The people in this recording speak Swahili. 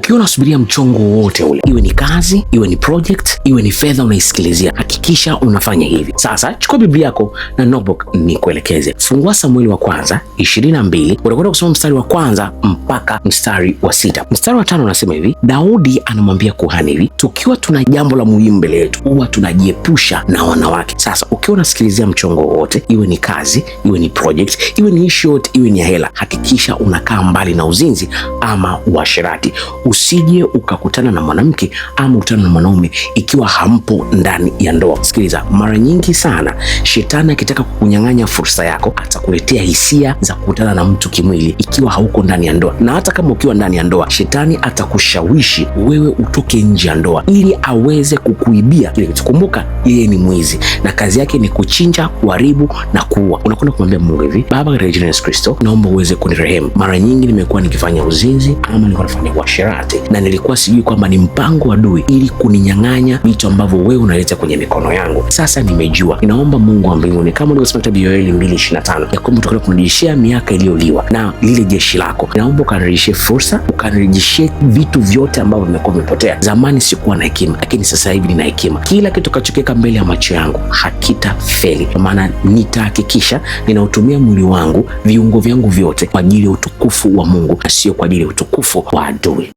Ukiwa unasubiria mchongo wote ule, iwe ni kazi, iwe ni project, iwe ni fedha unaisikilizia, hakikisha unafanya hivi. Sasa chukua Biblia yako na notebook nikuelekeze. Fungua Samueli wa kwanza 22, utakwenda kusoma mstari wa kwanza mpaka mstari wa 6. Mstari wa 5 unasema hivi: Daudi anamwambia kuhani hivi, tukiwa tuna jambo la muhimu mbele yetu, huwa tunajiepusha na wanawake. Sasa ukiwa unasikilizia mchongo wote, iwe ni kazi, iwe ni project, iwe ni issue yote, iwe ni hela, hakikisha unakaa mbali na uzinzi ama uasherati. Usije ukakutana na mwanamke ama ukutana na mwanaume ikiwa hampo ndani ya ndoa. Sikiliza, mara nyingi sana shetani akitaka kukunyang'anya fursa yako, atakuletea hisia za kukutana na mtu kimwili ikiwa hauko ndani ya ndoa. Na hata kama ukiwa ndani ya ndoa, shetani atakushawishi wewe utoke nje ya ndoa ili aweze kukuibia kile kitu. Kumbuka, yeye ni mwizi na kazi yake ni kuchinja, kuharibu na kuua. Unakwenda kumwambia Mungu hivi: Baba, katika jina la Yesu Kristo, naomba uweze kunirehemu. Mara nyingi nimekuwa nikifanya uzinzi ama nilikuwa nafanya uasherati na nilikuwa sijui kwamba ni mpango wa adui ili kuninyang'anya vitu ambavyo wewe unaleta kwenye mikono yangu. Sasa nimejua. Ninaomba Mungu wa mbinguni, kama ulivyosema katika Yoeli 2:25 ya kwamba utakwenda kunirejeshea miaka iliyoliwa na lile jeshi lako, naomba ukanirejeshie fursa, ukanirejeshie vitu vyote ambavyo vimekuwa vimepotea. Zamani sikuwa na hekima, lakini sasa hivi nina hekima. Kila kitu kachokiweka mbele ya macho yangu hakitafeli, kwa maana nitahakikisha ninautumia mwili wangu, viungo vyangu vyote kwa ajili ya utukufu wa Mungu na sio kwa ajili ya utukufu wa adui.